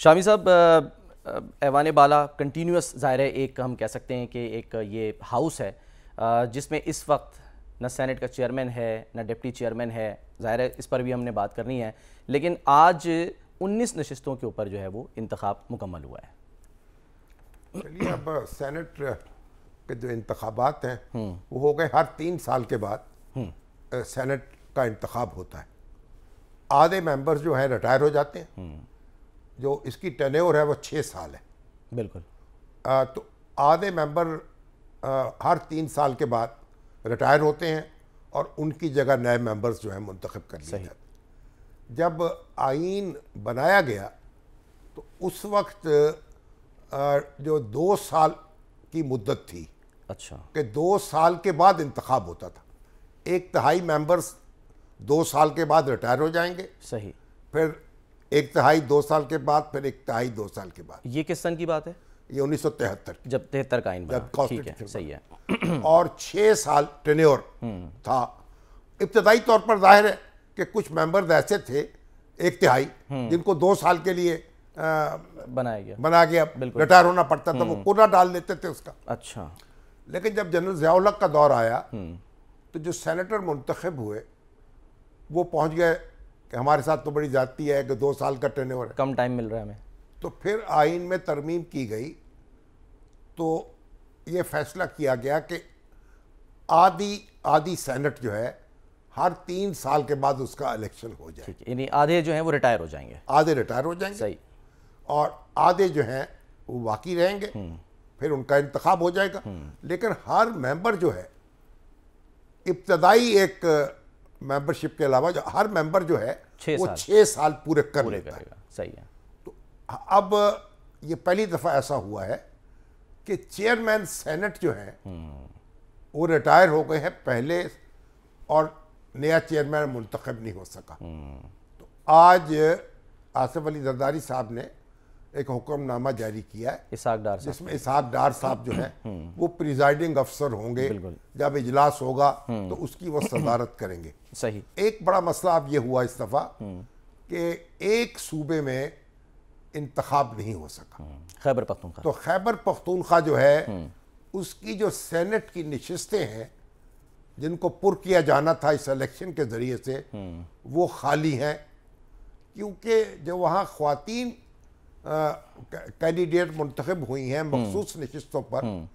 शामी साहब, ऐवान बाला कंटिन्यूस ज़ाहिर है एक हम कह सकते हैं कि एक ये हाउस है जिसमें इस वक्त न सेनेट का चेयरमैन है न डिप्टी चेयरमैन है। ज़ाहिर है इस पर भी हमने बात करनी है, लेकिन आज 19 नशिस्तों के ऊपर जो है वो इंतखाब मुकम्मल हुआ है। चलिए, अब सेनेट के जो इंतखाबात हैं वो हो गए, हर 3 साल के बाद सेनेट का इंतखाब होता है। आधे मेंबर्स जो हैं रिटायर हो जाते हैं, जो इसकी टेन्योर है वो 6 साल है। बिल्कुल। तो आधे मेंबर हर 3 साल के बाद रिटायर होते हैं और उनकी जगह नए मेंबर्स जो हैं मुंतखब कर लिए जाते। जब आईन बनाया गया तो उस वक्त जो 2 साल की मुद्दत थी, अच्छा, कि 2 साल के बाद इंतखाब होता था। 1/3 मेंबर्स 2 साल के बाद रिटायर हो जाएंगे, सही, फिर 1/3 2 साल के बाद, फिर 1/3 2 साल के बाद। ये किस सन की बात है? ये 1973 जब 73 का आइन बना। जब ठीक है, सही है। और 6 साल टेन्योर था। इब्तदाई तौर पर जाहिर है कि कुछ मेंबर्स ऐसे थे 1/3 जिनको 2 साल के लिए बनाया गया, रिटायर होना पड़ता था, वो पूरा डाल लेते थे उसका। अच्छा, लेकिन जब जनरल ज़ियाउल हक का दौर आया तो जो सेनेटर मुंतखब हुए वो पहुंच गए कि हमारे साथ तो बड़ी जाती है कि 2 साल का टेन्योर है, कम टाइम मिल रहा है हमें। तो फिर आइन में तरमीम की गई, तो ये फैसला किया गया कि आधी सेनेट जो है हर 3 साल के बाद उसका इलेक्शन हो जाए। यानी आधे जो हैं वो रिटायर हो जाएंगे। आधे रिटायर हो जाएंगे, सही, और आधे जो हैं वो बाकी रहेंगे, फिर उनका इंतखाब हो जाएगा। लेकिन हर मेंबर जो है, इब्तदाई एक मेंबरशिप के अलावा जो हर मेंबर जो है वो 6 साल पूरे लेता है। सही है। तो अब ये पहली दफ़ा ऐसा हुआ है कि चेयरमैन सेनेट जो है वो रिटायर हो गए हैं पहले, और नया चेयरमैन मुंतखब नहीं हो सका। तो आज आसिफ अली जरदारी साहब ने एक हुक्मनामा जारी किया है, इसहाक डार साहब, जिसमें इसहाक डार साहब जो है वो प्रिजाइडिंग अफसर होंगे। जब इजलास होगा तो उसकी वो सदारत करेंगे। सही। एक बड़ा मसला अब ये हुआ इस दफ़ा कि एक सूबे में इंतखाब नहीं हो सका, खैबर पख्तूनख्वा। तो खैबर पख्तूनख्वा जो है उसकी जो सेनेट की नशिस्तें हैं जिनको पुर किया जाना था इस इलेक्शन के ज़रिए से, वो खाली हैं, क्योंकि जो वहाँ ख्वातीन कैंडिडेट मुंतखब हुई हैं मखसूस नशिस्तों पर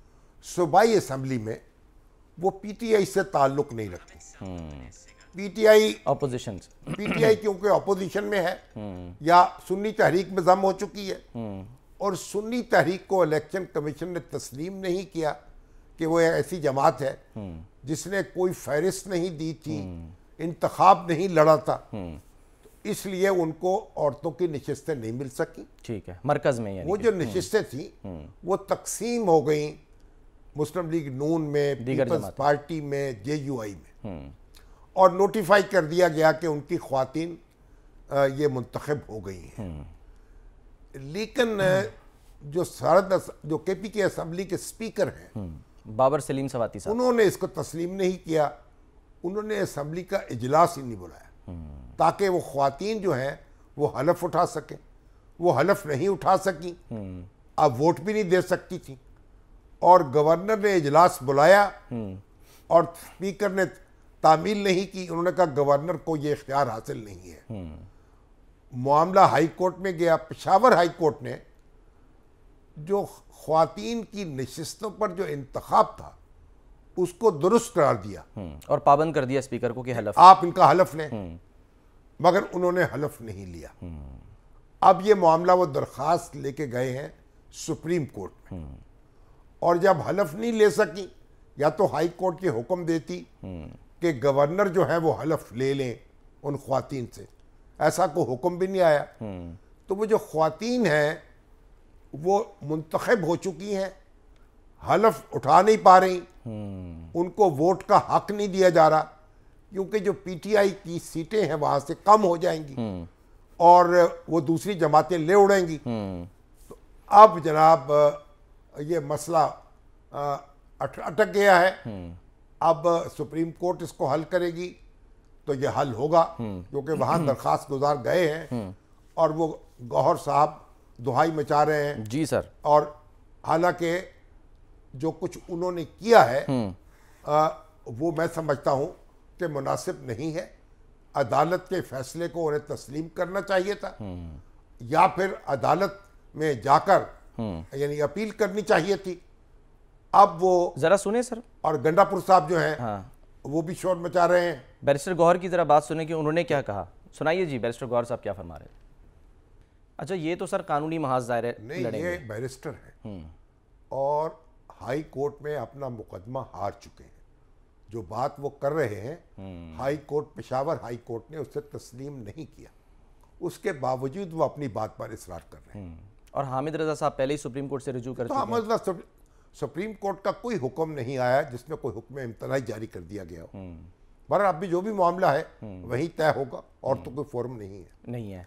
सूबाई असम्बली में, वो PTI से ताल्लुक़ नहीं रखती। PTI क्योंकि अपोजिशन में है या सुन्नी तहरीक में जम हो चुकी है, और सुन्नी तहरीक को इलेक्शन कमीशन ने तस्लीम नहीं किया कि वो ऐसी जमात है जिसने कोई फहरिस्त नहीं दी थी, इंतखाब नहीं लड़ा था, तो इसलिए उनको औरतों की नशिस्तें नहीं मिल सकी। ठीक है, मरकज में वो जो नशिस्तें थी वो तकसीम हो गई मुस्लिम लीग नून में, पीपल्स पार्टी में, JUI में, और नोटिफाई कर दिया गया कि उनकी ख्वातीन ये मुंतखब हो गई हैं। लेकिन जो KP की असम्बली के स्पीकर हैं बाबर सलीम सवाती साहब, उन्होंने इसको तस्लीम नहीं किया। उन्होंने असम्बली का इजलास ही नहीं बुलाया ताकि वो ख्वातीन जो हैं वो हलफ उठा सकें। वो हलफ नहीं उठा सकी, अब वोट भी नहीं दे सकती थी, और गवर्नर ने इजलास बुलाया और स्पीकर ने तामील नहीं की। उन्होंने कहा गवर्नर को ये इख्तियार हासिल नहीं है। मामला हाई कोर्ट में गया। पेशावर हाई कोर्ट ने जो ख्वातीन की नशिस्तों पर जो इंतखाब था उसको दुरुस्त करार दिया और पाबंद कर दिया स्पीकर को कि हलफ, आप इनका हलफ लें, मगर उन्होंने हलफ नहीं लिया। अब ये मामला वो दरख्वास्त लेके गए हैं सुप्रीम कोर्ट में, और जब हलफ नहीं ले सकी, या तो हाई कोर्ट के हुक्म देती कि गवर्नर जो है वो हलफ ले लें उन ख्वातीन से, ऐसा कोई हुक्म भी नहीं आया। तो वो जो ख्वातीन हैं वो मुंतखब हो चुकी हैं, हलफ उठा नहीं पा रही, उनको वोट का हक नहीं दिया जा रहा, क्योंकि जो PTI की सीटें हैं वहाँ से कम हो जाएंगी और वो दूसरी जमातें ले उड़ेंगी। तो अब जनाब ये मसला अटक गया है। अब सुप्रीम कोर्ट इसको हल करेगी तो ये हल होगा, क्योंकि वहाँ दरख्वास्त गुजार गए हैं और वो गौहर साहब दुहाई मचा रहे हैं। जी सर। और हालांकि जो कुछ उन्होंने किया है वो मैं समझता हूं कि मुनासिब नहीं है। अदालत के फैसले को उन्हें तस्लीम करना चाहिए था, या फिर अदालत में जाकर यानी अपील करनी चाहिए थी। अब वो जरा सुने सर। और गंडापुर साहब जो हैं वो भी शोर मचा रहे हैं। बैरिस्टर गौहर की जरा बात सुने कि उन्होंने क्या कहा। सुनाइए जी, बैरिस्टर गौहर साहब क्या फरमा रहे हैं। अच्छा, ये तो सर कानूनी महाज दायरे नहीं, ये बैरिस्टर है और हाई कोर्ट में अपना मुकदमा हार चुके हैं। जो बात वो कर रहे हैं, high court, Peshawar high court ने उसे तस्लीम नहीं किया, उसके बावजूद वो अपनी बात पर इसरार कर रहे हैं। और हामिद रजा साहब पहले ही सुप्रीम कोर्ट से रुजू कर चुके हैं। हामिद रजा, सुप्रीम कोर्ट का कोई हुक्म नहीं आया जिसमें कोई हुक्म इम्तनाई जारी कर दिया गया हो। बहरहाल अभी जो भी मामला है वही तय होगा और तो कोई फोरम नहीं है।